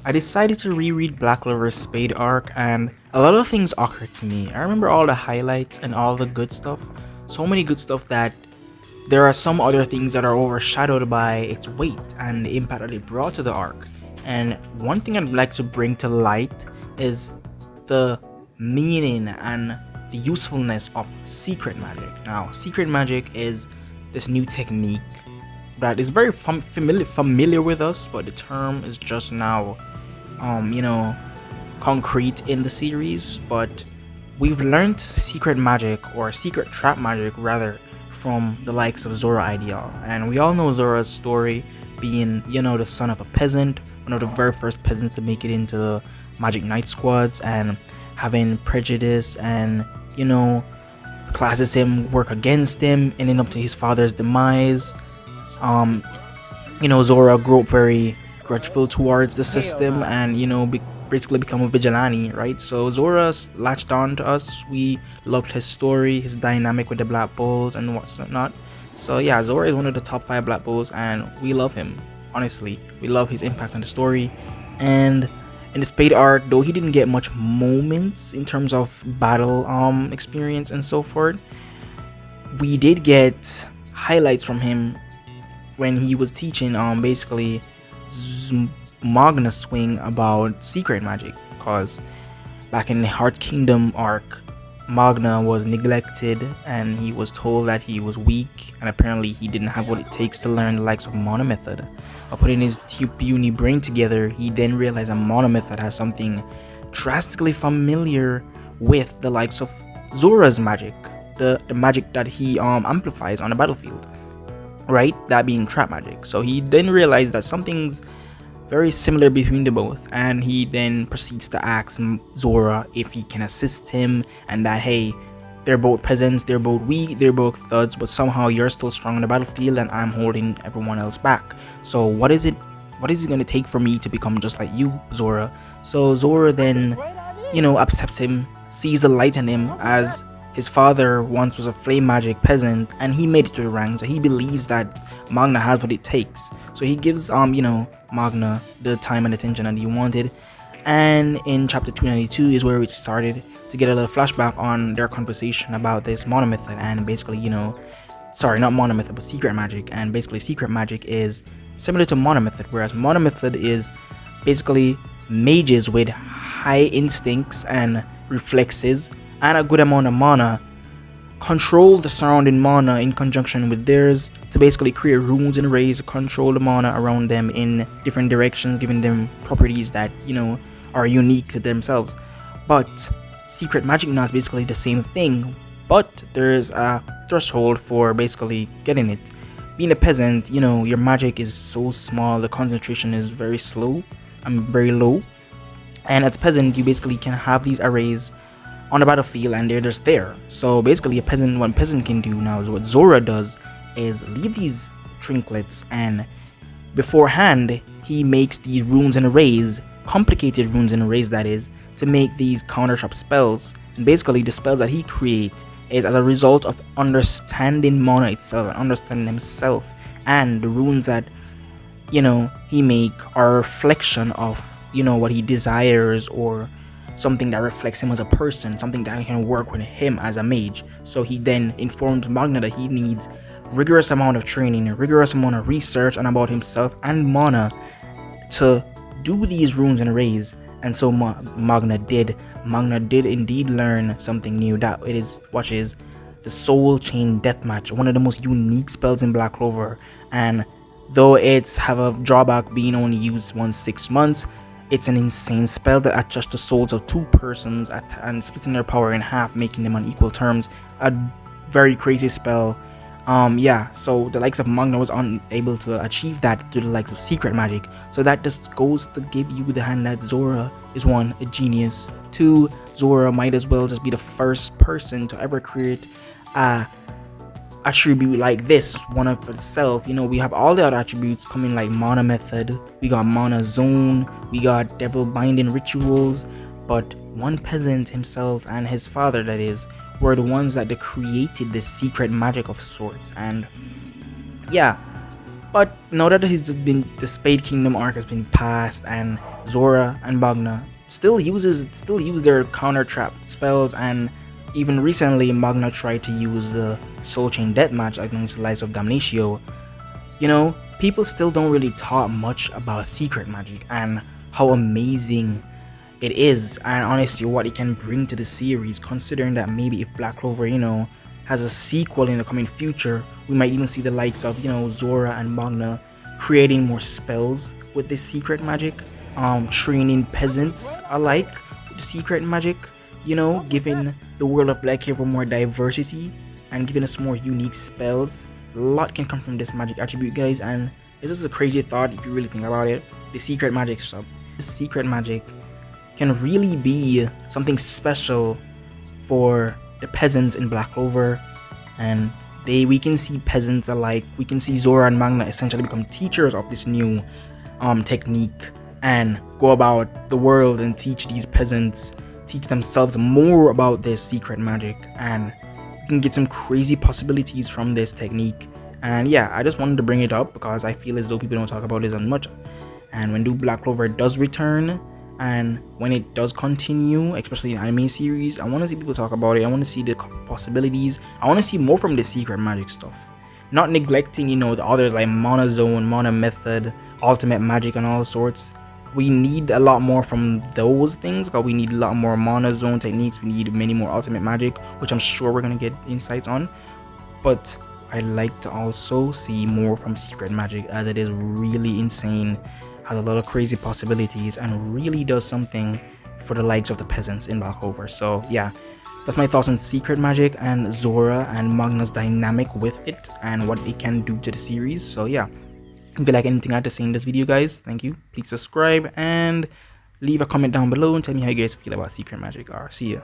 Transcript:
I decided to reread Black Clover's Spade arc, and a lot of things occurred to me. I remember all the highlights and all the good stuff. So many good stuff that there are some other things that are overshadowed by its weight and the impact that it brought to the arc. And one thing I'd like to bring to light is the meaning and the usefulness of secret magic. Now, secret magic is this new technique that is very familiar with us, but the term is just now, you know, concrete in the series. But we've learned secret magic, or secret trap magic rather, from the likes of Zora Ideal, and we all know Zora's story, being, the son of a peasant, one of the very first peasants to make it into the Magic Knight squads, and having prejudice and, classism work against him, ending up to his father's demise. Zora grew up very grudgeful towards the system, and basically become a vigilante, right? So Zora latched on to us. We loved his story, his dynamic with the Black Bulls and what's not. So yeah, Zora is one of the top 5 Black Bulls, and we love him. Honestly, we love his impact on the story. And in the Spade arc, though he didn't get much moments in terms of battle experience and so forth, we did get highlights from him when he was teaching basically Magna swing about secret magic, because back in the Heart Kingdom arc, Magna was neglected and he was told that he was weak, and apparently he didn't have what it takes to learn the likes of Mana Method. By putting his puny brain together, he then realized that Mana Method has something drastically familiar with the likes of Zora's magic, the magic that he amplifies on the battlefield, right? That being trap magic. So he then realized that something's very similar between the both, and he then proceeds to ask Zora if he can assist him, and that hey, they're both peasants, they're both weak, they're both thuds, but somehow you're still strong on the battlefield and I'm holding everyone else back. So what is it going to take for me to become just like you, Zora? So Zora then, accepts him, sees the light in him, as his father once was a flame magic peasant and he made it to the ranks. So he believes that Magna has what it takes. So he gives Magna the time and attention that he wanted. And in chapter 292 is where it started to get a little flashback on their conversation about this Mana Method, and basically, sorry, not Mana Method, but secret magic. And basically secret magic is similar to Mana Method, whereas Mana Method is basically mages with high instincts and reflexes and a good amount of mana control the surrounding mana in conjunction with theirs to basically create runes and rays to control the mana around them in different directions, giving them properties that are unique to themselves. But secret magic now is basically the same thing, but there's a threshold for basically getting it. Being a peasant, your magic is so small, the concentration is very slow and very low, and as a peasant you basically can have these arrays on the battlefield and they're just there. So basically what a peasant can do now is what Zora does is leave these trinkets, and beforehand he makes these runes and arrays, complicated runes and arrays that is, to make these counter trap spells. And basically the spells that he creates is as a result of understanding mana itself and understanding himself, and the runes that he make are a reflection of what he desires, or something that reflects him as a person, something that can work with him as a mage. So he then informs Magna that he needs rigorous amount of training, a rigorous amount of research and about himself and mana to do these runes and arrays. And so Magna did indeed learn something new, that it is the Soul Chain Deathmatch, one of the most unique spells in Black Clover. And though it's have a drawback being only used once 6 months, it's an insane spell that adjusts the souls of 2 persons and splitting their power in half, making them on equal terms. A very crazy spell. So the likes of Magna was unable to achieve that to the likes of secret magic. So that just goes to give you the hand that Zora is 1, a genius. 2, Zora might as well just be the first person to ever create a attribute like this, one of itself. We have all the other attributes coming, like Mana Method, we got Mana Zone, we got Devil Binding Rituals, but one peasant himself and his father, that is, were the ones that they created this secret magic of sorts. And yeah, But now that the Spade Kingdom arc has been passed, and Zora and Magna still use their counter trap spells, and even recently Magna tried to use the Soul Chain Deathmatch against the likes of Damnatio. People still don't really talk much about secret magic and how amazing it is, and honestly what it can bring to the series, considering that maybe if Black Clover, has a sequel in the coming future, we might even see the likes of, Zora and Magna creating more spells with this secret magic, training peasants alike with the secret magic, giving the world of Black Clover more diversity and giving us more unique spells. A lot can come from this magic attribute, guys, and it's just a crazy thought if you really think about it. The secret magic stuff. This secret magic can really be something special for the peasants in Black Clover, and we can see peasants alike. We can see Zora and Magna essentially become teachers of this new technique and go about the world and teach these peasants, teach themselves more about this secret magic, and you can get some crazy possibilities from this technique. And yeah, I just wanted to bring it up because I feel as though people don't talk about this as much. And when Black Clover does return, and when it does continue, especially in anime series, I want to see people talk about it. I want to see the possibilities. I want to see more from the secret magic stuff, not neglecting the others like Mana Zone, Mana Method, Ultimate Magic, and all sorts. We need a lot more from those things, because we need a lot more Mana Zone techniques. We need many more Ultimate Magic, which I'm sure we're gonna get insights on. But I'd like to also see more from secret magic, as it is really insane, has a lot of crazy possibilities, and really does something for the likes of the peasants in Black Clover. So yeah, that's my thoughts on secret magic and Zora and Magna's dynamic with it and what it can do to the series. So yeah, if you like anything I had to say in this video, guys, thank you. Please subscribe and leave a comment down below and tell me how you guys feel about secret magic. See ya.